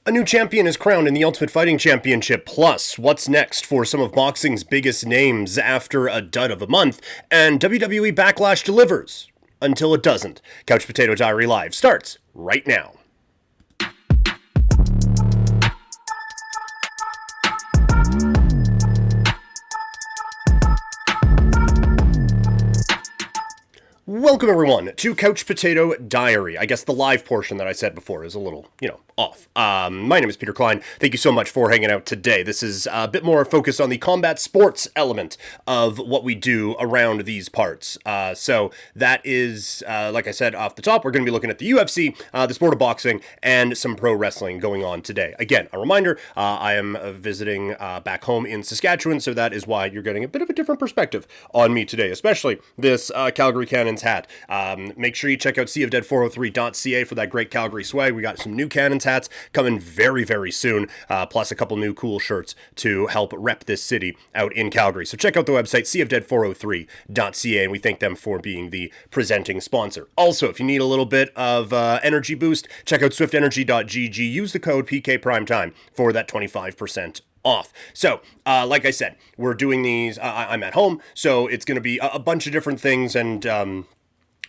A new champion is crowned in the Ultimate Fighting Championship, plus what's next for some of boxing's biggest names after a dud of a month, and WWE Backlash delivers until it doesn't. Couch Potato Diary Live starts right now. Welcome, everyone, to Couch Potato Diary. I guess the live portion that I said before is a little, off. My name is Peter Klein. Thank you so much for hanging out today. This is a bit more focused on the combat sports element of what we do around these parts. So that is, like I said off the top, we're going to be looking at the UFC, the sport of boxing, and some pro wrestling going on today. Again, a reminder, I am visiting back home in Saskatchewan, so that is why you're getting a bit of a different perspective on me today, especially this Calgary Cannons hat. Make sure you check out seaofdead403.ca for that great Calgary swag. We got some new Cannons hats coming very, very soon, plus a couple new cool shirts to help rep this city out in Calgary. So check out the website, seaofdead403.ca, and we thank them for being the presenting sponsor. Also, if you need a little bit of energy boost, check out swiftenergy.gg. Use the code PKPrimetime for that 25% off. So, like I said, we're doing these, I'm at home, so it's going to be a bunch of different things and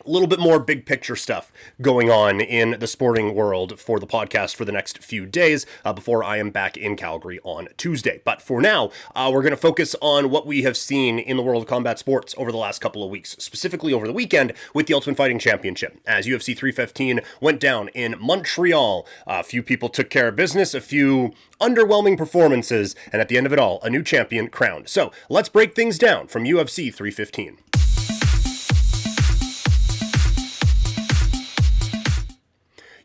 a little bit more big picture stuff going on in the sporting world for the podcast for the next few days before I am back in Calgary on Tuesday. But for now, we're going to focus on what we have seen in the world of combat sports over the last couple of weeks, specifically over the weekend with the Ultimate Fighting Championship. As UFC 315 went down in Montreal, a few people took care of business, a few underwhelming performances, and at the end of it all, a new champion crowned. So let's break things down from UFC 315.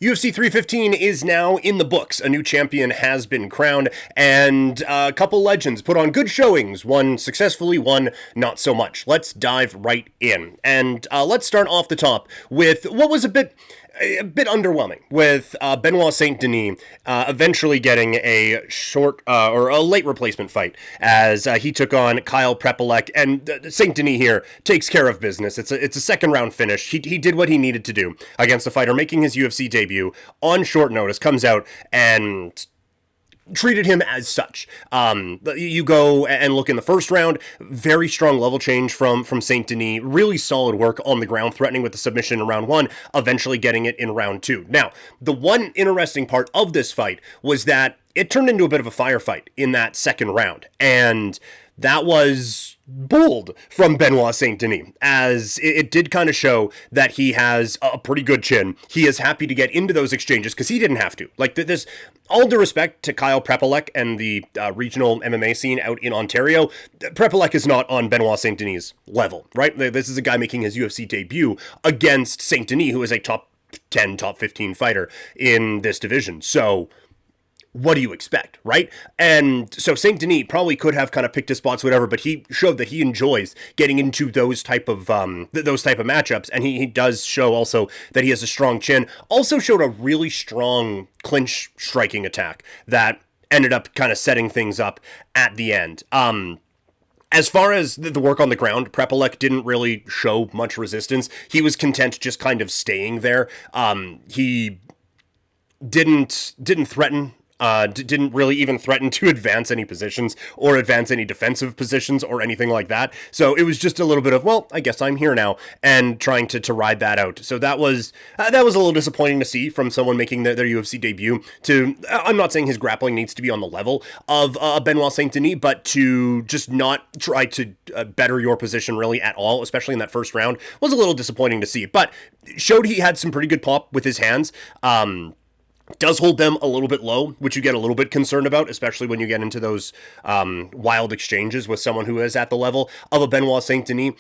UFC 315 is now in the books. A new champion has been crowned, and a couple legends put on good showings. One successfully, one not so much. Let's dive right in. And let's start off the top with what was a bit underwhelming, with Benoit St. Denis eventually getting a short or a late replacement fight as he took on Kyle Prepolek, and St. Denis here takes care of business. It's a second round finish. He did what he needed to do against a fighter making his UFC debut on short notice, comes out and treated him as such. You go and look in the first round, very strong level change from St. Denis, really solid work on the ground, threatening with the submission in round one, eventually getting it in round two. Now, the one interesting part of this fight was that it turned into a bit of a firefight in that second round, and that was bold from Benoit St. Denis, as it did kind of show that he has a pretty good chin. He is happy to get into those exchanges because he didn't have to. Like, this, all due respect to Kyle Prepolek and the regional MMA scene out in Ontario, Prepolek is not on Benoit St. Denis' level, right? This is a guy making his UFC debut against St. Denis, who is a top 10, top 15 fighter in this division. So what do you expect, right? And so St. Denis probably could have kind of picked his spots, whatever, but he showed that he enjoys getting into those type of matchups, and he does show also that he has a strong chin. Also showed a really strong clinch striking attack that ended up kind of setting things up at the end. As far as the work on the ground, Prepolek didn't really show much resistance. He was content just kind of staying there. He didn't threaten. Didn't really even threaten to advance any positions or advance any defensive positions or anything like that. So it was just a little bit of, well, I guess I'm here now, and trying to ride that out. So that was a little disappointing to see from someone making their UFC debut. I'm not saying his grappling needs to be on the level of Benoit St. Denis, but to just not try to better your position really at all, especially in that first round, was a little disappointing to see. But showed he had some pretty good pop with his hands. Does hold them a little bit low, which you get a little bit concerned about, especially when you get into those wild exchanges with someone who is at the level of a Benoit St. Denis.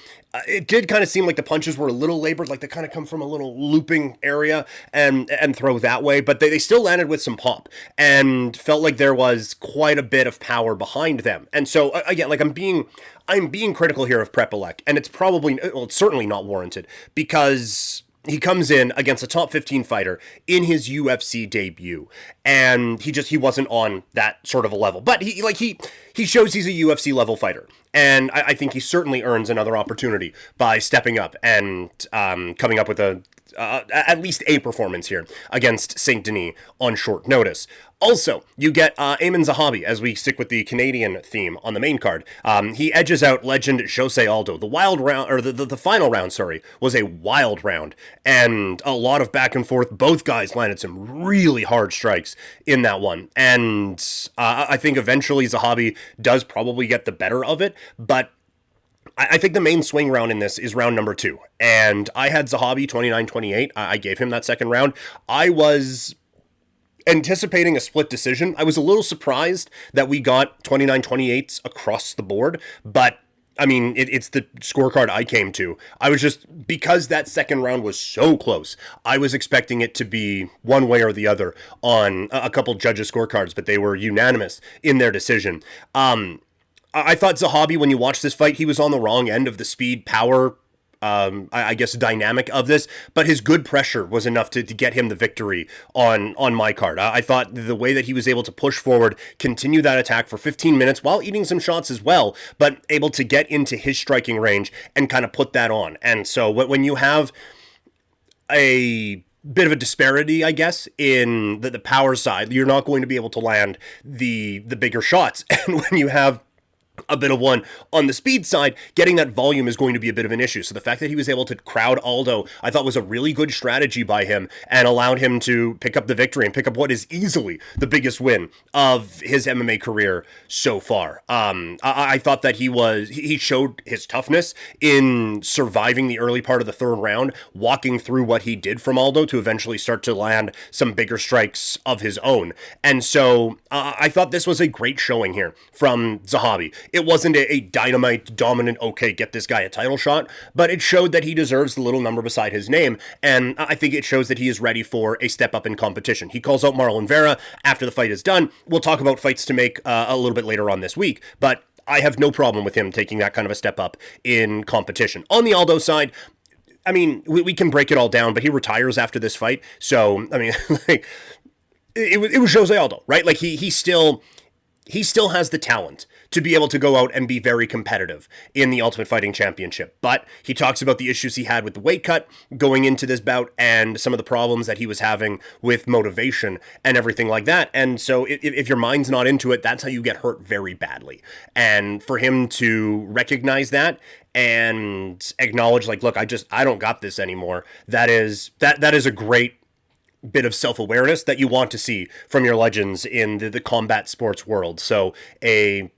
It did kind of seem like the punches were a little labored, like they kind of come from a little looping area and throw that way, but they still landed with some pop and felt like there was quite a bit of power behind them. And so, again, like I'm being critical here of Prepolek, and it's certainly not warranted, because he comes in against a top 15 fighter in his UFC debut, and he wasn't on that sort of a level. But he shows he's a UFC level fighter, and I think he certainly earns another opportunity by stepping up and coming up with at least a performance here against St. Denis on short notice. Also, you get Eamon Zahabi, as we stick with the Canadian theme on the main card. He edges out legend Jose Aldo. The wild round, or the final round, sorry, was a wild round, and a lot of back and forth. Both guys landed some really hard strikes in that one, and I think eventually Zahabi does probably get the better of it, but I think the main swing round in this is round number 2. And I had Zahabi 29-28. I gave him that second round. I was anticipating a split decision. I was a little surprised that we got 29-28s across the board. But, I mean, it's the scorecard I came to. I was just, because that second round was so close, I was expecting it to be one way or the other on a couple judges' scorecards. But they were unanimous in their decision. I thought Zahabi, when you watch this fight, he was on the wrong end of the speed, power, I guess, dynamic of this, but his good pressure was enough to get him the victory on my card. I thought the way that he was able to push forward, continue that attack for 15 minutes while eating some shots as well, but able to get into his striking range and kind of put that on. And so when you have a bit of a disparity, I guess, in the power side, you're not going to be able to land the bigger shots. And when you have a bit of one on the speed side, getting that volume is going to be a bit of an issue. So the fact that he was able to crowd Aldo, I thought was a really good strategy by him and allowed him to pick up the victory and pick up what is easily the biggest win of his MMA career so far. I thought that he showed his toughness in surviving the early part of the third round, walking through what he did from Aldo to eventually start to land some bigger strikes of his own. And so I thought this was a great showing here from Zahabi. It wasn't a dynamite, dominant, okay, get this guy a title shot, but it showed that he deserves the little number beside his name, and I think it shows that he is ready for a step up in competition. He calls out Marlon Vera after the fight is done. We'll talk about fights to make a little bit later on this week, but I have no problem with him taking that kind of a step up in competition. On the Aldo side, I mean, we can break it all down, but he retires after this fight, so, I mean, like, it was Jose Aldo, right? Like, he still has the talent to be able to go out and be very competitive in the Ultimate Fighting Championship. But he talks about the issues he had with the weight cut going into this bout and some of the problems that he was having with motivation and everything like that. And so if your mind's not into it, that's how you get hurt very badly. And for him to recognize that and acknowledge, like, look, I don't got this anymore, that is a great bit of self-awareness that you want to see from your legends in the combat sports world. So a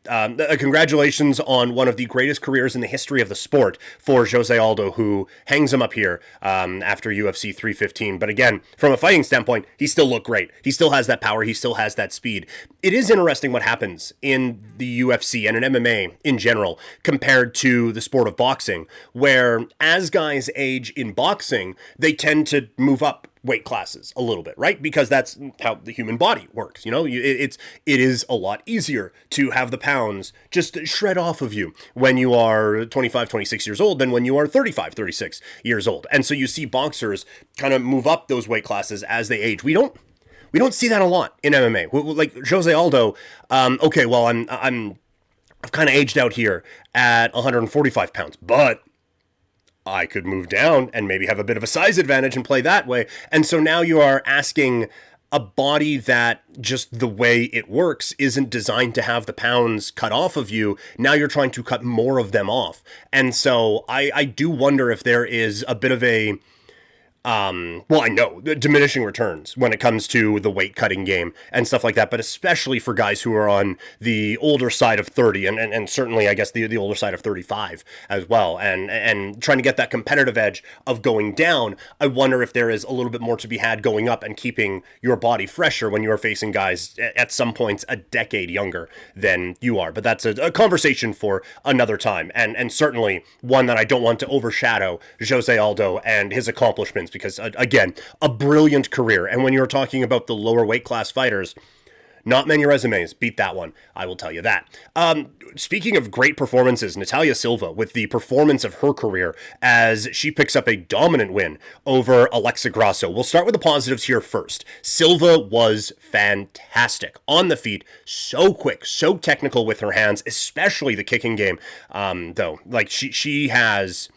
congratulations on one of the greatest careers in the history of the sport for Jose Aldo, who hangs him up here after UFC 315. But again, from a fighting standpoint, he still looked great. He still has that power. He still has that speed. It is interesting what happens in the UFC and in MMA in general compared to the sport of boxing, where as guys age in boxing, they tend to move up weight classes a little bit, right? Because that's how the human body works. You know, it is a lot easier to have the pounds just shred off of you when you are 25, 26 years old than when you are 35, 36 years old. And so you see boxers kind of move up those weight classes as they age. We don't see that a lot in MMA. Like Jose Aldo, okay, well, I've kind of aged out here at 145 pounds, but I could move down and maybe have a bit of a size advantage and play that way. And so now you are asking a body that just the way it works isn't designed to have the pounds cut off of you. Now you're trying to cut more of them off. And so I do wonder if there is a bit of a well, I know diminishing returns when it comes to the weight cutting game and stuff like that, but especially for guys who are on the older side of 30 and certainly I guess the older side of 35 as well, and trying to get that competitive edge of going down. I wonder if there is a little bit more to be had going up and keeping your body fresher when you are facing guys at some points a decade younger than you are. But that's a conversation for another time, and certainly one that I don't want to overshadow Jose Aldo and his accomplishments, because again, a brilliant career. And when you're talking about the lower weight class fighters, not many resumes beat that one, I will tell you that. Speaking of great performances, Natalia Silva with the performance of her career as she picks up a dominant win over Alexa Grasso. We'll start with the positives here first. Silva was fantastic on the feet, so quick, so technical with her hands, especially the kicking game. Though, like she has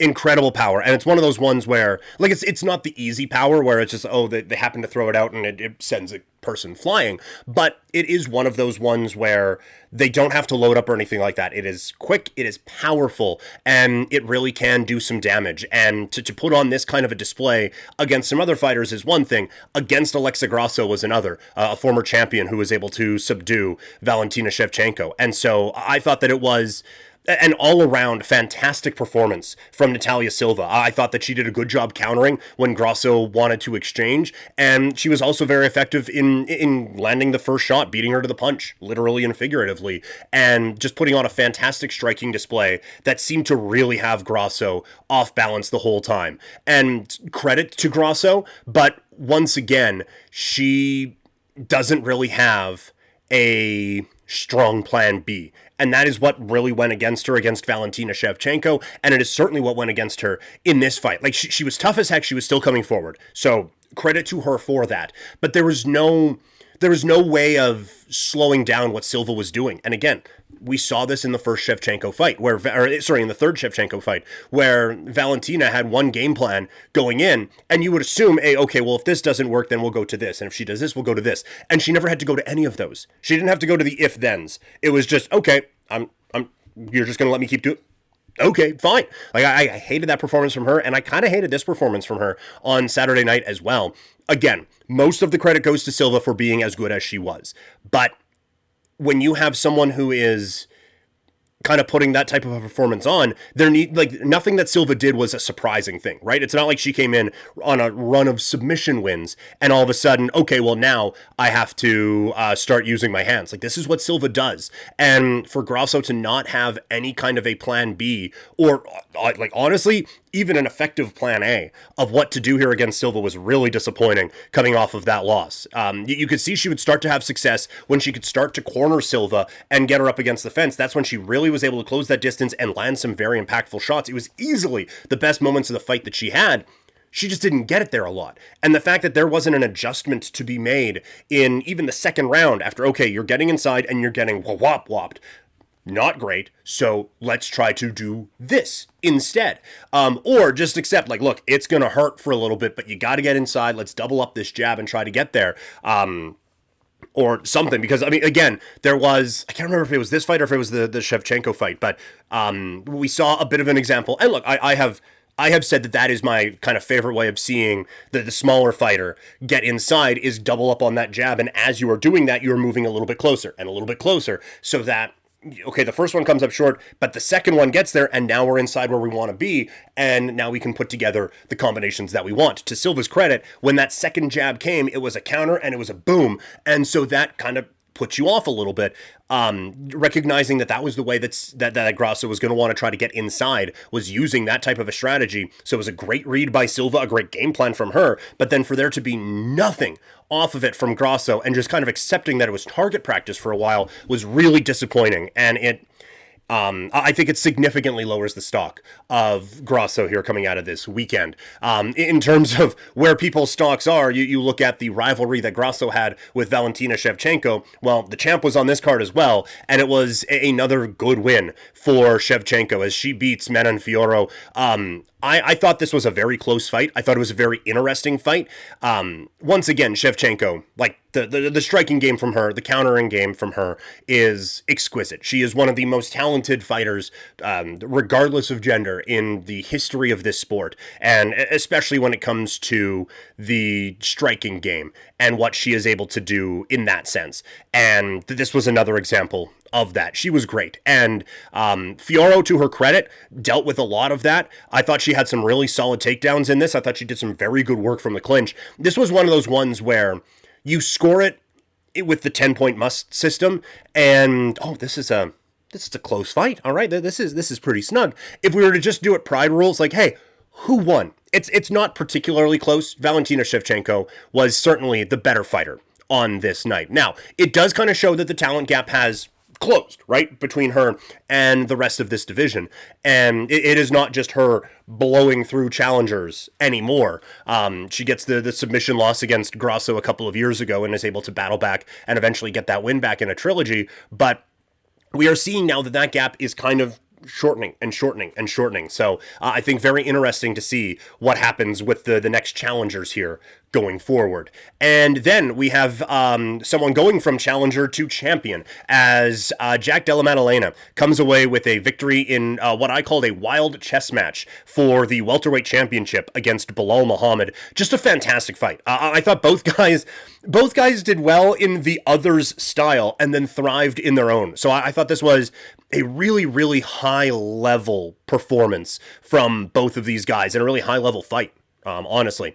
incredible power, and it's one of those ones where, like, it's not the easy power where it's just, oh, they happen to throw it out and it sends a person flying, but it is one of those ones where they don't have to load up or anything like that. It is quick, it is powerful, and it really can do some damage. And to put on this kind of a display against some other fighters is one thing. Against Alexa Grasso was another, a former champion who was able to subdue Valentina Shevchenko. And so I thought that it was an all-around fantastic performance from Natalia Silva. I thought that she did a good job countering when Grasso wanted to exchange, and she was also very effective in landing the first shot, beating her to the punch, literally and figuratively, and just putting on a fantastic striking display that seemed to really have Grasso off balance the whole time. And credit to Grasso, but once again, she doesn't really have a strong plan B. And that is what really went against her against Valentina Shevchenko, and it is certainly what went against her in this fight. Like, she was tough as heck, she was still coming forward. So credit to her for that. But there was no way of slowing down what Silva was doing. And again, we saw this in the first Shevchenko fight, in the third Shevchenko fight, where Valentina had one game plan going in, and you would assume, hey, okay, well, if this doesn't work, then we'll go to this, and if she does this, we'll go to this. And she never had to go to any of those. She didn't have to go to the if-thens. It was just, okay, you're just gonna let me keep doing. Okay, fine. Like, I hated that performance from her, and I kind of hated this performance from her on Saturday night as well. Again, most of the credit goes to Silva for being as good as she was, but when you have someone who is kind of putting that type of a performance on, nothing that Silva did was a surprising thing, right? It's not like she came in on a run of submission wins and all of a sudden, okay, well, now I have to start using my hands. Like, this is what Silva does. And for Grasso to not have any kind of a plan B, or honestly, even an effective plan A of what to do here against Silva was really disappointing coming off of that loss. You could see she would start to have success when she could start to corner Silva and get her up against the fence. That's when she really was able to close that distance and land some very impactful shots. It was easily the best moments of the fight that she had. She just didn't get it there a lot. And the fact that there wasn't an adjustment to be made in even the second round after, okay, you're getting inside and you're getting whopped. Not great, so let's try to do this instead. Or just accept, like, look, it's going to hurt for a little bit, but you got to get inside. Let's double up this jab and try to get there. Or something, because, I mean, again, there was, I can't remember if it was this fight or if it was the Shevchenko fight, but we saw a bit of an example. And look, I have said that is my kind of favorite way of seeing the smaller fighter get inside, is double up on that jab, and as you are doing that, you're moving a little bit closer and a little bit closer, so that, okay, the first one comes up short, but the second one gets there, and now we're inside where we want to be, and now we can put together the combinations that we want. To Silva's credit, when that second jab came, it was a counter, and it was a boom, and so that kind of puts you off a little bit, recognizing that was the way that Grasso was going to want to try to get inside, was using that type of a strategy. So it was a great read by Silva, a great game plan from her, but then for there to be nothing off of it from Grasso and just kind of accepting that it was target practice for a while was really disappointing, and I think it significantly lowers the stock of Grasso here coming out of this weekend. In terms of where people's stocks are, you look at the rivalry that Grasso had with Valentina Shevchenko. Well, the champ was on this card as well, and it was another good win for Shevchenko as she beats Manon Fiorot. I thought this was a very close fight. I thought it was a very interesting fight. Once again, Shevchenko, like, the striking game from her, the countering game from her is exquisite. She is one of the most talented fighters, regardless of gender, in the history of this sport, and especially when it comes to the striking game and what she is able to do in that sense. And this was another example of that. She was great. And Fiorot, to her credit, dealt with a lot of that. I thought she had some really solid takedowns in this. I thought she did some very good work from the clinch. This was one of those ones where you score it with the 10-point must system, and this is a close fight. All right, this is pretty snug. If we were to just do it pride rules, like, hey, who won? It's not particularly close. Valentina Shevchenko was certainly the better fighter on this night. Now, it does kind of show that the talent gap has closed, right, between her and the rest of this division. And it is not just her blowing through challengers anymore. She gets the submission loss against Grasso a couple of years ago and is able to battle back and eventually get that win back in a trilogy. But we are seeing now that gap is kind of shortening and shortening and shortening. So I think very interesting to see what happens with the next challengers here going forward. And then we have someone going from challenger to champion as Jack Della Maddalena comes away with a victory in what I called a wild chess match for the welterweight championship against Belal Muhammad. Just a fantastic fight. I thought both guys did well in the other's style and then thrived in their own. So I thought this was a really, really high-level performance from both of these guys and a really high-level fight, honestly.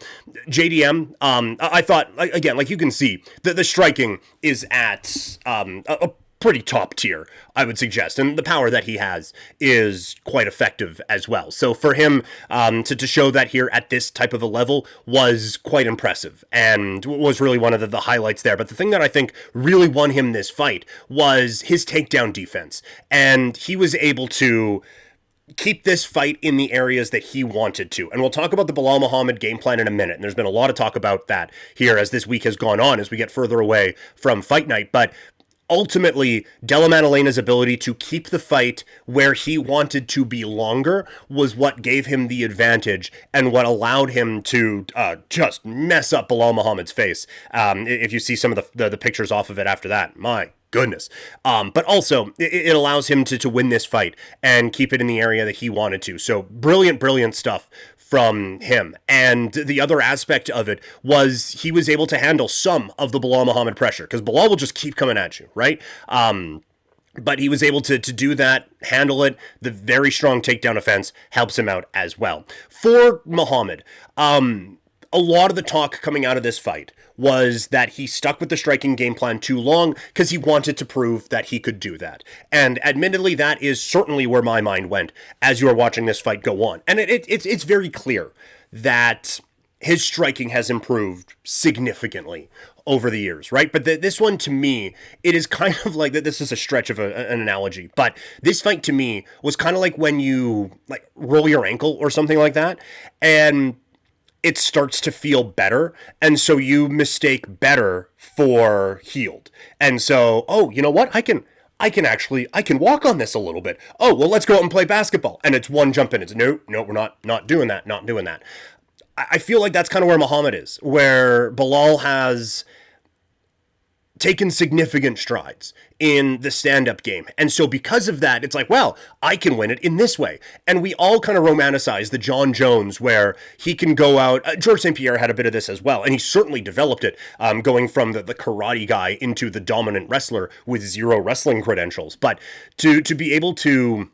JDM, I thought, again, like you can see, the striking is at a pretty top tier, I would suggest, and the power that he has is quite effective as well. So for him to show that here at this type of a level was quite impressive and was really one of the highlights there. But the thing that I think really won him this fight was his takedown defense, and he was able to keep this fight in the areas that he wanted to. And we'll talk about the Belal Muhammad game plan in a minute, and there's been a lot of talk about that here as this week has gone on, as we get further away from fight night. But ultimately, Della Maddalena's ability to keep the fight where he wanted to be longer was what gave him the advantage and what allowed him to just mess up Belal Muhammad's face. If you see some of the pictures off of it after that, my goodness. But also, it allows him to win this fight and keep it in the area that he wanted to. So brilliant, brilliant stuff from him. And the other aspect of it was he was able to handle some of the Belal Muhammad pressure, because Belal will just keep coming at you, right? But he was able to do that, handle it. The very strong takedown offense helps him out as well. For Muhammad, a lot of the talk coming out of this fight was that he stuck with the striking game plan too long because he wanted to prove that he could do that. And admittedly, that is certainly where my mind went as you are watching this fight go on. And it's very clear that his striking has improved significantly over the years, right? But this one, to me, it is kind of like, this is a stretch of an analogy, but this fight to me was kind of like when you like roll your ankle or something like that, and it starts to feel better, and so you mistake better for healed. And so, oh, you know what? I can walk on this a little bit. Oh, well, let's go out and play basketball. And it's one jump in. It's no, we're not doing that, not doing that. I feel like that's kind of where Muhammad is, where Belal has taken significant strides in the stand-up game. And so because of that, it's like, well, I can win it in this way. And we all kind of romanticize the John Jones where he can go out. George St. Pierre had a bit of this as well, and he certainly developed it, going from the karate guy into the dominant wrestler with zero wrestling credentials. But to be able to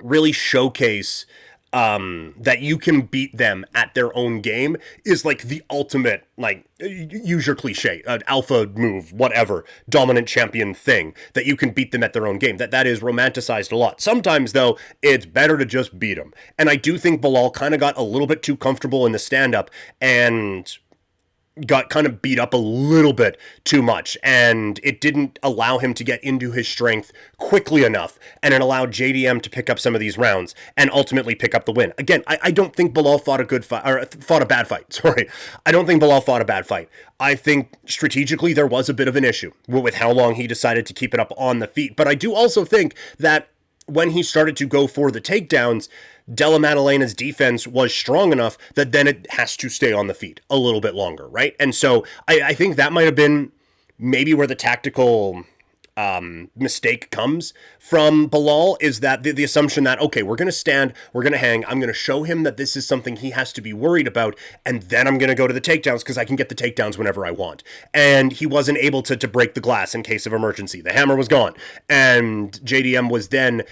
really showcase that you can beat them at their own game is like the ultimate, like, use your cliche, alpha move, whatever, dominant champion thing, that you can beat them at their own game. That is romanticized a lot. Sometimes, though, it's better to just beat them. And I do think Belal kind of got a little bit too comfortable in the stand-up and got kind of beat up a little bit too much, and it didn't allow him to get into his strength quickly enough, and it allowed JDM to pick up some of these rounds and ultimately pick up the win. Again, I don't think Belal fought a good fight, or fought a bad fight. Sorry. I don't think Belal fought a bad fight. I think strategically there was a bit of an issue with how long he decided to keep it up on the feet, but I do also think that when he started to go for the takedowns, Della Maddalena's defense was strong enough that then it has to stay on the feet a little bit longer, right? And so I think that might have been maybe where the tactical mistake comes from Belal, is that the assumption that, okay, we're going to stand, we're going to hang, I'm going to show him that this is something he has to be worried about, and then I'm going to go to the takedowns because I can get the takedowns whenever I want. And he wasn't able to break the glass in case of emergency. The hammer was gone, and JDM was then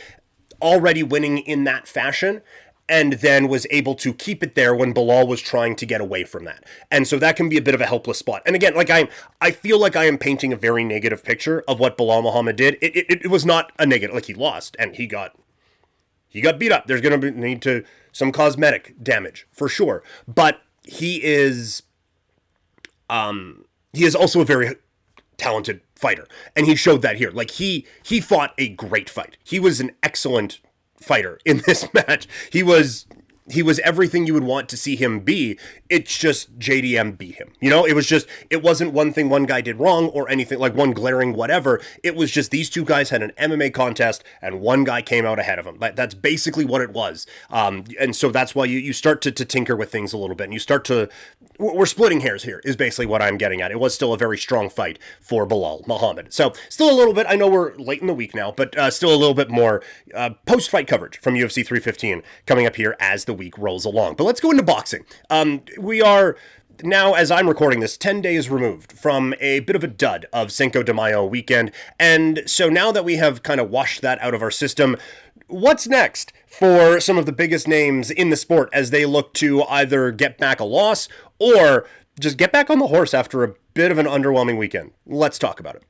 already winning in that fashion, and then was able to keep it there when Belal was trying to get away from that. And so that can be a bit of a helpless spot. And again, like I feel like I am painting a very negative picture of what Belal Muhammad did. It was not a negative, like he lost and he got beat up. There's going to be need to some cosmetic damage for sure. But he is also a very talented fighter, and he showed that here. Like he fought a great fight. He was an excellent fighter in this match. He was he was everything you would want to see him be. It's just JDM beat him. You know, it wasn't one thing one guy did wrong or anything, like one glaring whatever. It was just these two guys had an MMA contest and one guy came out ahead of him. That's basically what it was. And so that's why you start to tinker with things a little bit, and you start to, we're splitting hairs here is basically what I'm getting at. It was still a very strong fight for Belal Muhammad. So still a little bit, I know we're late in the week now, but still a little bit more post-fight coverage from UFC 315 coming up here as the week rolls along. But let's go into boxing. We are now, as I'm recording this, 10 days removed from a bit of a dud of Cinco de Mayo weekend. And so now that we have kind of washed that out of our system, what's next for some of the biggest names in the sport as they look to either get back a loss or just get back on the horse after a bit of an underwhelming weekend? Let's talk about it.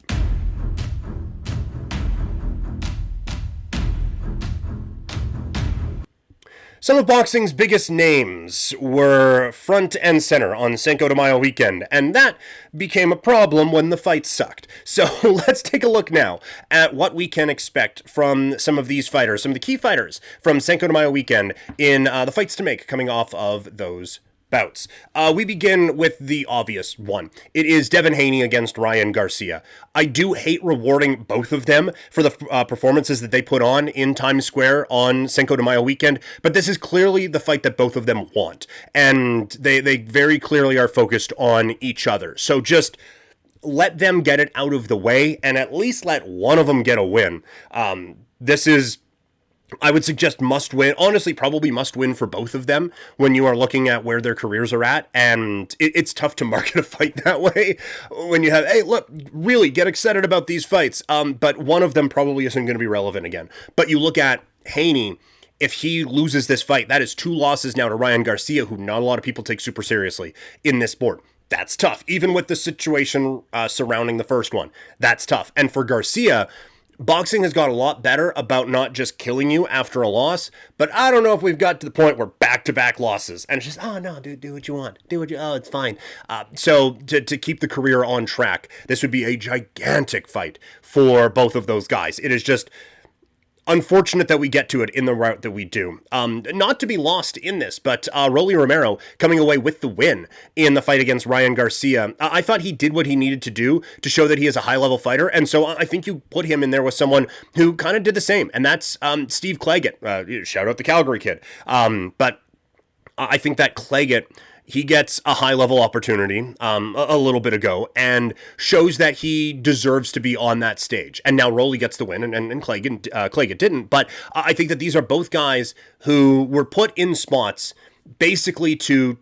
Some of boxing's biggest names were front and center on Cinco de Mayo weekend, and that became a problem when the fight sucked. So let's take a look now at what we can expect from some of these fighters, some of the key fighters from Cinco de Mayo weekend in the fights to make coming off of those bouts. We begin with the obvious one. It is Devin Haney against Ryan Garcia. I do hate rewarding both of them for the performances that they put on in Times Square on Cinco de Mayo weekend, but this is clearly the fight that both of them want, and they very clearly are focused on each other. So just let them get it out of the way, and at least let one of them get a win. This is, I would suggest, must win. Honestly, probably must win for both of them when you are looking at where their careers are at. And it's tough to market a fight that way when you have, hey, look, really get excited about these fights. But one of them probably isn't going to be relevant again. But you look at Haney. If he loses this fight, that is 2 losses now to Ryan Garcia, who not a lot of people take super seriously in this sport. That's tough. Even with the situation surrounding the first one, that's tough. And for Garcia, boxing has got a lot better about not just killing you after a loss, but I don't know if we've got to the point where back-to-back losses, and it's just, oh no, dude, do what you want. Oh, it's fine. So to keep the career on track, this would be a gigantic fight for both of those guys. It is just unfortunate that we get to it in the route that we do. Not to be lost in this, but Rolly Romero coming away with the win in the fight against Ryan Garcia. I thought he did what he needed to do to show that he is a high-level fighter, and so I think you put him in there with someone who kind of did the same, and that's Steve Claggett. Shout out the Calgary kid. But I think that Claggett, he gets a high-level opportunity a little bit ago and shows that he deserves to be on that stage. And now Rolly gets the win, and Claggett didn't. But I think that these are both guys who were put in spots basically to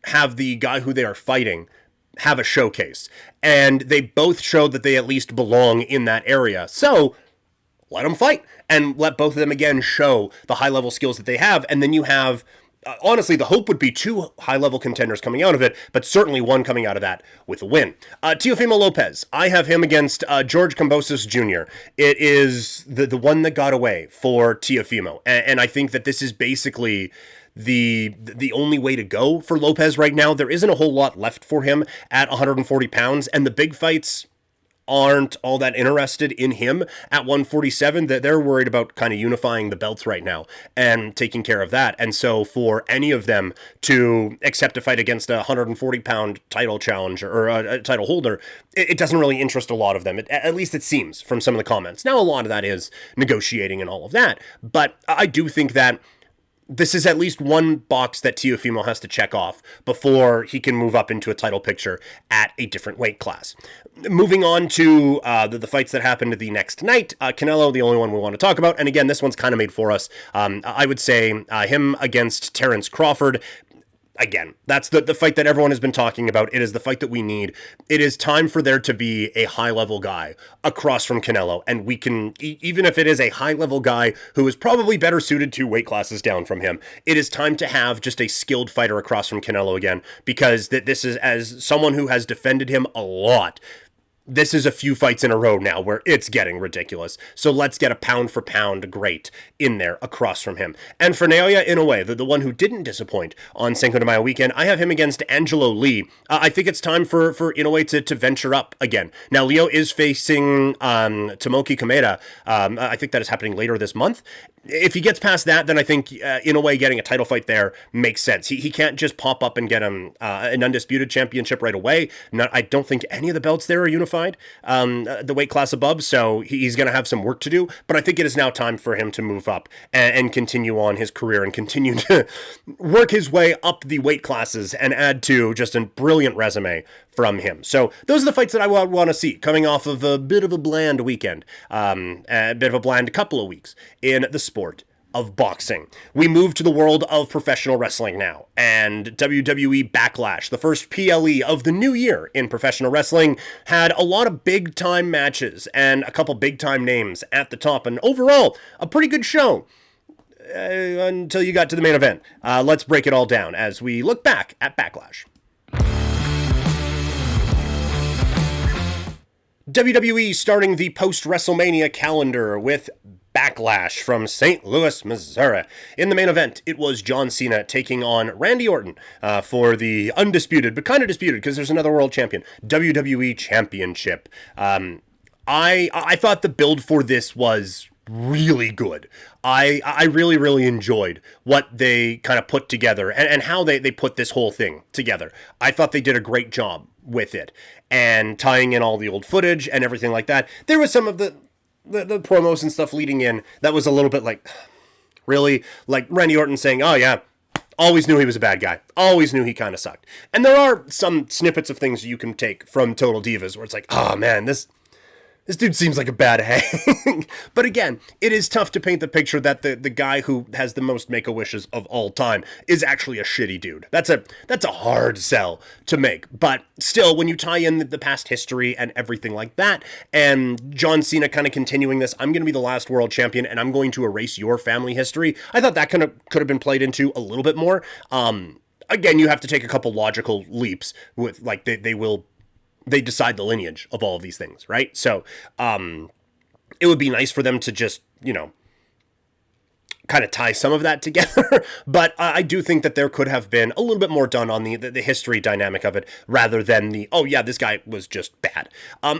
have the guy who they are fighting have a showcase. And they both showed that they at least belong in that area. So let them fight and let both of them again show the high-level skills that they have. And then you have... honestly, the hope would be 2 high-level contenders coming out of it, but certainly one coming out of that with a win. Teofimo Lopez, I have him against George Kambosos Jr. It is the one that got away for Teofimo, and I think that this is basically the only way to go for Lopez right now. There isn't a whole lot left for him at 140 pounds, and the big fights aren't all that interested in him at 147. That they're worried about kind of unifying the belts right now and taking care of that. And so for any of them to accept a fight against a 140-pound title challenger or a title holder, it doesn't really interest a lot of them. At least it seems from some of the comments. Now, a lot of that is negotiating and all of that, but I do think that this is at least one box that Teofimo has to check off before he can move up into a title picture at a different weight class. Moving on to the fights that happened the next night, Canelo, the only one we want to talk about, and again, this one's kind of made for us. I would say him against Terence Crawford. Again, that's the fight that everyone has been talking about. It is the fight that we need. It is time for there to be a high-level guy across from Canelo, and we can, even if it is a high-level guy who is probably better suited 2 weight classes down from him, it is time to have just a skilled fighter across from Canelo again, because this is, as someone who has defended him a lot, this is a few fights in a row now where it's getting ridiculous. So let's get a pound-for-pound great in there across from him. And for Naoya Inoue, the one who didn't disappoint on Cinco de Mayo weekend, I have him against Angelo Lee. I think it's time for Inoue to venture up again. Now, Leo is facing Tomoki Kameda. I think that is happening later this month. if he gets past that, then I think in a way getting a title fight there makes sense. He can't just pop up and get him an undisputed championship right away. I don't think any of the belts there are unified, the weight class above, so he's going to have some work to do. But I think it is now time for him to move up and continue on his career and continue to work his way up the weight classes and add to just a brilliant resume from him. So those are the fights that I want to see coming off of a bit of a bland weekend, a bit of a bland couple of weeks in the sport of boxing. We move to the world of professional wrestling now, and WWE Backlash, the first PLE of the new year in professional wrestling, had a lot of big time matches and a couple big time names at the top, and overall a pretty good show. Until you got to the main event. Let's break it all down as we look back at Backlash. WWE starting the post-WrestleMania calendar with Backlash from St. Louis, Missouri. In the main event, it was John Cena taking on Randy Orton for the undisputed, but kind of disputed because there's another world champion, WWE Championship. I thought the build for this was really good. I really, really enjoyed what they kind of put together and how they put this whole thing together. I thought they did a great job with it and tying in all the old footage and everything like that. There was some of the promos and stuff leading in that was a little bit like, really? Like Randy Orton saying, oh yeah, always knew he was a bad guy. Always knew he kind of sucked. And there are some snippets of things you can take from Total Divas where it's like, oh man, this dude seems like a bad hang. But again, it is tough to paint the picture that the guy who has the most Make-A-Wishes of all time is actually a shitty dude. That's a hard sell to make. But still, when you tie in the past history and everything like that, and John Cena kind of continuing this, I'm going to be the last world champion and I'm going to erase your family history, I thought that could have been played into a little bit more. Again, you have to take a couple logical leaps with, like, they decide the lineage of all of these things, right? So it would be nice for them to just, kind of tie some of that together. But I do think that there could have been a little bit more done on the history dynamic of it rather than oh yeah, this guy was just bad.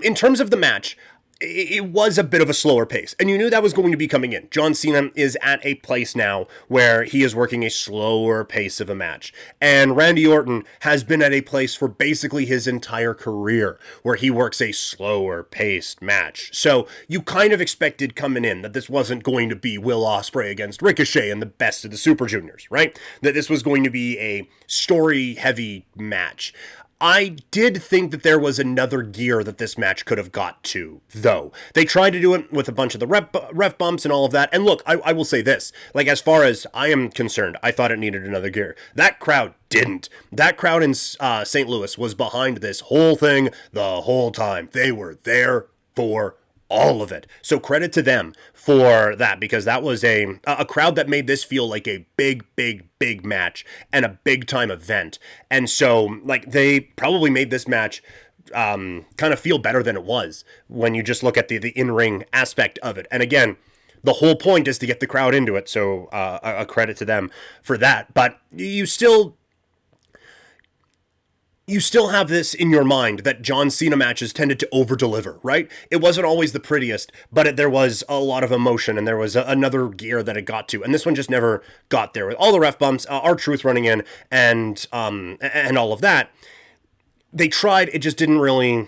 In terms of the match, it was a bit of a slower pace, and you knew that was going to be coming in. John Cena is at a place now where he is working a slower pace of a match, and Randy Orton has been at a place for basically his entire career where he works a slower paced match. So you kind of expected coming in that this wasn't going to be Will Ospreay against Ricochet and the best of the Super Juniors, right? That this was going to be a story-heavy match. I did think that there was another gear that this match could have got to, though. They tried to do it with a bunch of the ref bumps and all of that. And look, I will say this. Like, as far as I am concerned, I thought it needed another gear. That crowd didn't. That crowd in St. Louis was behind this whole thing the whole time. They were there for all of it. So credit to them for that, because that was a crowd that made this feel like a big match and a big time event. And so, like, they probably made this match kind of feel better than it was when you just look at the in-ring aspect of it. And again, the whole point is to get the crowd into it. So a credit to them for that. But you still have this in your mind that John Cena matches tended to over-deliver, right? It wasn't always the prettiest, but there was a lot of emotion, and there was another gear that it got to, and this one just never got there. With all the ref bumps, R-Truth running in, and all of that, they tried, it just didn't really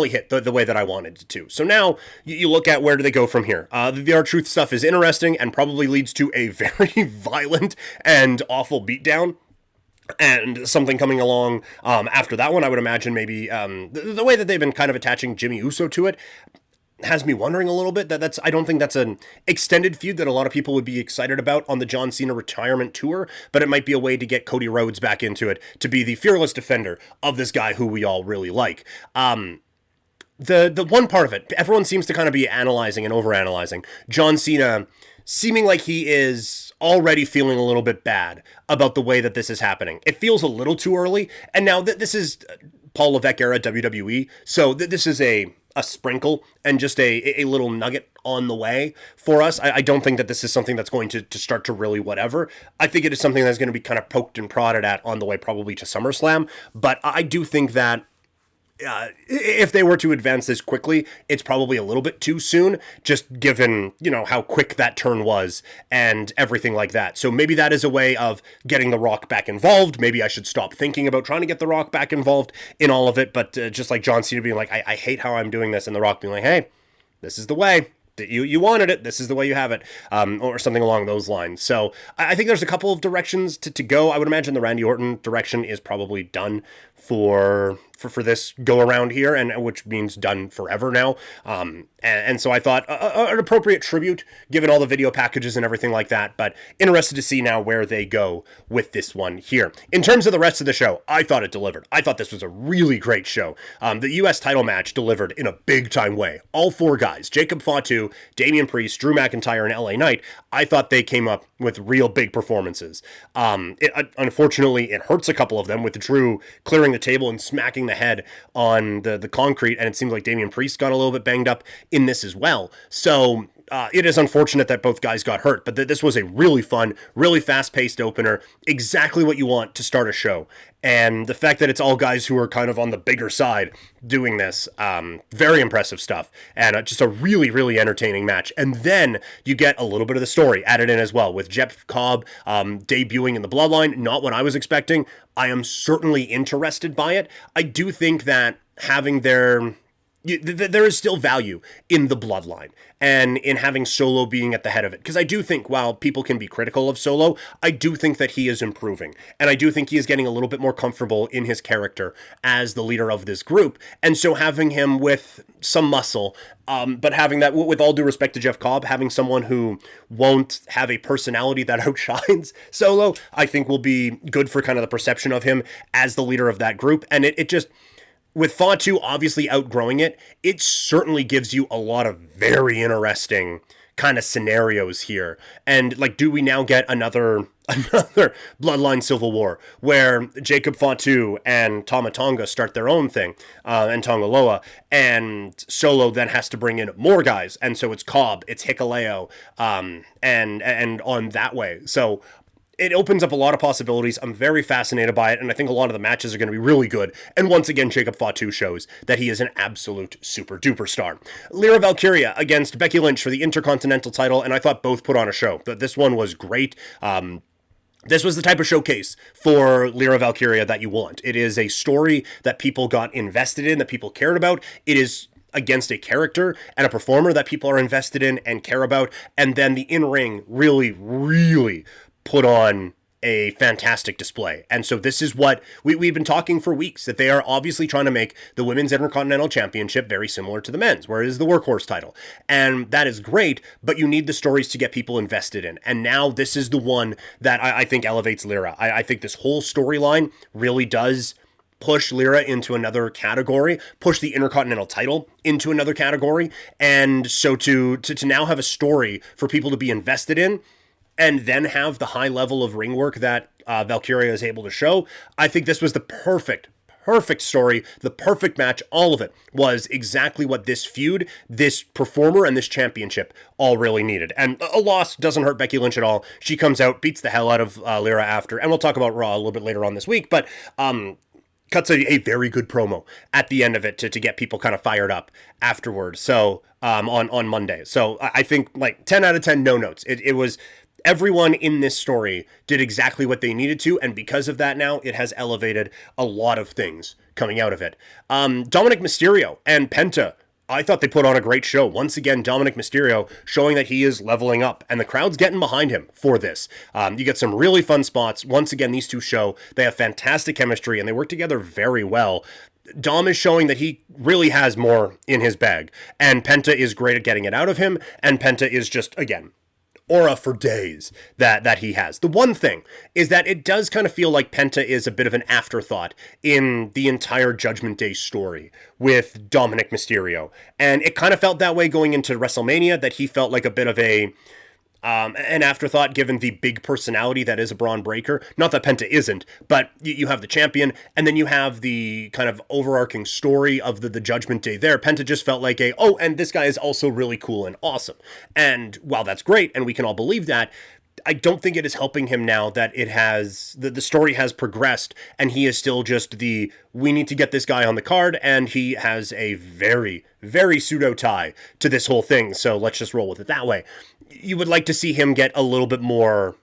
hit the way that I wanted it to. So now, you look at where do they go from here. The R-Truth stuff is interesting, and probably leads to a very violent and awful beatdown. And something coming along after that one, I would imagine maybe the way that they've been kind of attaching Jimmy Uso to it has me wondering a little bit. I don't think that's an extended feud that a lot of people would be excited about on the John Cena retirement tour, but it might be a way to get Cody Rhodes back into it to be the fearless defender of this guy who we all really like. The one part of it, everyone seems to kind of be analyzing and overanalyzing John Cena, seeming like he is already feeling a little bit bad about the way that this is happening. It feels a little too early, and now this is Paul Levesque era WWE, so this is a sprinkle and just a little nugget on the way for us. I don't think that this is something that's going to start to really whatever. I think it is something that's going to be kind of poked and prodded at on the way probably to SummerSlam, but I do think that if they were to advance this quickly, it's probably a little bit too soon, just given, how quick that turn was and everything like that. So maybe that is a way of getting The Rock back involved. Maybe I should stop thinking about trying to get The Rock back involved in all of it. But just like John Cena being like, I hate how I'm doing this, and The Rock being like, hey, this is the way. You wanted it. This is the way you have it, or something along those lines. So I think there's a couple of directions to go. I would imagine the Randy Orton direction is probably done for this go around here, and which means done forever now. And so I thought an appropriate tribute, given all the video packages and everything like that. But interested to see now where they go with this one here. In terms of the rest of the show, I thought it delivered. I thought this was a really great show. The U.S. title match delivered in a big time way. All four guys, Jacob Fatu, Damian Priest, Drew McIntyre, and LA Knight, I thought they came up with real big performances. Unfortunately, it hurts a couple of them, with Drew clearing the table and smacking the head on the concrete, and it seems like Damian Priest got a little bit banged up in this as well. So it is unfortunate that both guys got hurt, but this was a really fun, really fast-paced opener, exactly what you want to start a show. And the fact that it's all guys who are kind of on the bigger side doing this, very impressive stuff. And just a really, really entertaining match. And then you get a little bit of the story added in as well, with Jeff Cobb debuting in the Bloodline. Not what I was expecting. I am certainly interested by it. I do think that having there is still value in the Bloodline and in having Solo being at the head of it. Because I do think, while people can be critical of Solo, I do think that he is improving. And I do think he is getting a little bit more comfortable in his character as the leader of this group. And so having him with some muscle, but having that, with all due respect to Jeff Cobb, having someone who won't have a personality that outshines Solo, I think will be good for kind of the perception of him as the leader of that group. And it just... with Fatu obviously outgrowing it, it certainly gives you a lot of very interesting kind of scenarios here. And do we now get another Bloodline Civil War where Jacob Fatu and Tama Tonga start their own thing, and Tongaloa, and Solo then has to bring in more guys, and so it's Cobb, it's Hikuleo, and on that way. So it opens up a lot of possibilities. I'm very fascinated by it, and I think a lot of the matches are going to be really good. And once again, Jacob Fatu shows that he is an absolute super-duper star. Lyra Valkyria against Becky Lynch for the Intercontinental title, and I thought both put on a show. But this one was great. This was the type of showcase for Lyra Valkyria that you want. It is a story that people got invested in, that people cared about. It is against a character and a performer that people are invested in and care about. And then the in-ring really put on a fantastic display. And so this is what we've been talking for weeks, that they are obviously trying to make the Women's Intercontinental Championship very similar to the men's, where it is the workhorse title. And that is great, but you need the stories to get people invested in. And now this is the one that I think elevates Lyra. I think this whole storyline really does push Lyra into another category, push the Intercontinental title into another category. And so to now have a story for people to be invested in, and then have the high level of ring work that Valkyria is able to show, I think this was the perfect story, the perfect match. All of it was exactly what this feud, this performer, and this championship all really needed. And a loss doesn't hurt Becky Lynch at all. She comes out, beats the hell out of Lyra after, and we'll talk about Raw a little bit later on this week, but cuts a very good promo at the end of it to get people kind of fired up afterwards. So on Monday. So I think 10 out of 10 no notes. It was... everyone in this story did exactly what they needed to, and because of that now, it has elevated a lot of things coming out of it. Dominik Mysterio and Penta, I thought they put on a great show. Once again, Dominik Mysterio showing that he is leveling up, and the crowd's getting behind him for this. You get some really fun spots. Once again, these two show they have fantastic chemistry, and they work together very well. Dom is showing that he really has more in his bag, and Penta is great at getting it out of him, and Penta is just, again, aura for days that he has. The one thing is that it does kind of feel like Penta is a bit of an afterthought in the entire Judgment Day story with Dominik Mysterio. And it kind of felt that way going into WrestleMania, that he felt like a bit of an afterthought given the big personality that is a Braun Breaker. Not that Penta isn't, but you have the champion, and then you have the kind of overarching story of the Judgment Day there. Penta just felt like and this guy is also really cool and awesome. And while that's great, and we can all believe that, I don't think it is helping him now that it has, the story has progressed, and he is still just we need to get this guy on the card, and he has a very, very pseudo tie to this whole thing, so let's just roll with it that way. You would like to see him get a little bit more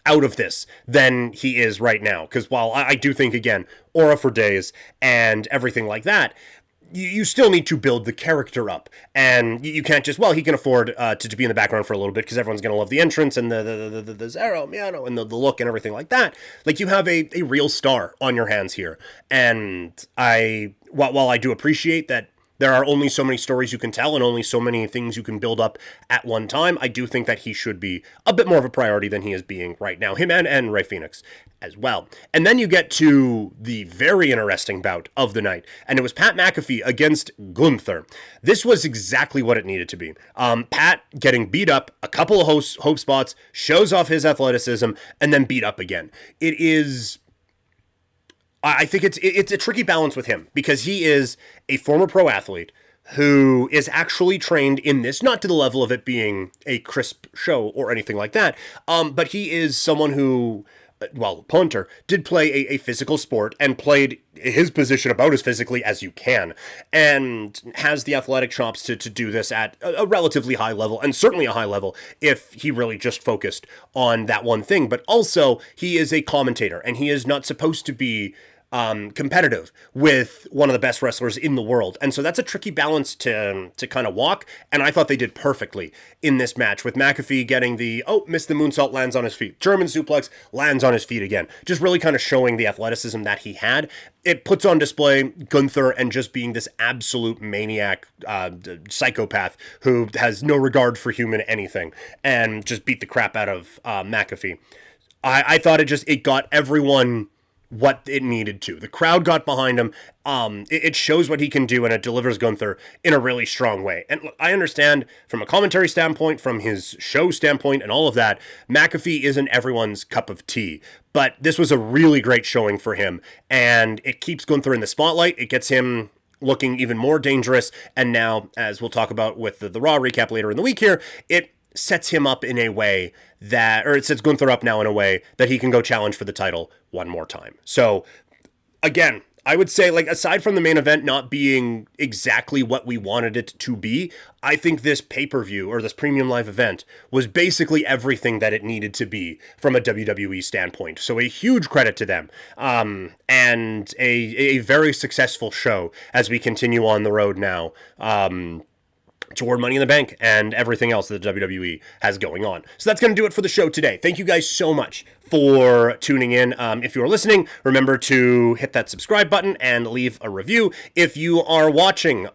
out of this than he is right now, because while I do think, again, aura for days and everything like that, you still need to build the character up, and you can't just, well, he can afford to be in the background for a little bit because everyone's going to love the entrance and the Zero, Miano, and the look and everything like that. Like, you have a real star on your hands here, and while I do appreciate that there are only so many stories you can tell and only so many things you can build up at one time, I do think that he should be a bit more of a priority than he is being right now. Him and Rey Fenix as well. And then you get to the very interesting bout of the night, and it was Pat McAfee against Gunther. This was exactly what it needed to be. Pat getting beat up, a couple of hope spots, shows off his athleticism, and then beat up again. I think it's a tricky balance with him, because he is a former pro athlete who is actually trained in this, not to the level of it being a crisp show or anything like that, but he is someone who, well, punter, did play a physical sport and played his position about as physically as you can, and has the athletic chops to do this at a relatively high level, and certainly a high level if he really just focused on that one thing. But also, he is a commentator, and he is not supposed to be competitive with one of the best wrestlers in the world. And so that's a tricky balance to kind of walk. And I thought they did perfectly in this match, with McAfee getting missed the moonsault, lands on his feet. German suplex, lands on his feet again. Just really kind of showing the athleticism that he had. It puts on display Gunther and just being this absolute maniac, psychopath who has no regard for human anything and just beat the crap out of McAfee. I thought it got everyone what it needed to. The crowd got behind him. It shows what he can do, and it delivers Gunther in a really strong way. And look, I understand from a commentary standpoint, from his show standpoint, and all of that, McAfee isn't everyone's cup of tea. But this was a really great showing for him, and it keeps Gunther in the spotlight. It gets him looking even more dangerous. And now, as we'll talk about with the Raw recap later in the week here, it sets him up in a way it sets Gunther up now in a way that he can go challenge for the title one more time. So, again, I would say, like, aside from the main event not being exactly what we wanted it to be, I think this pay-per-view, or this premium live event, was basically everything that it needed to be from a WWE standpoint. So a huge credit to them, and a very successful show as we continue on the road now, toward Money in the Bank and everything else that the WWE has going on. So that's going to do it for the show today. Thank you guys so much for tuning in. If you are listening, remember to hit that subscribe button and leave a review. If you are watching,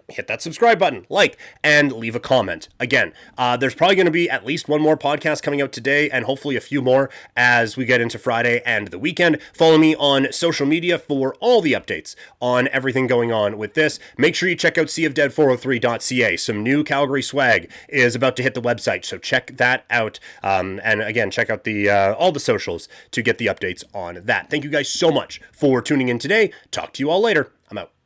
hit that subscribe button, like, and leave a comment. Again, there's probably going to be at least one more podcast coming out today, and hopefully a few more as we get into Friday and the weekend. Follow me on social media for all the updates on everything going on with this. Make sure you check out seaofdead403.ca. Some new Calgary swag is about to hit the website, so check that out. And again, check out all the socials to get the updates on that. Thank you guys so much for tuning in today. Talk to you all later. I'm out.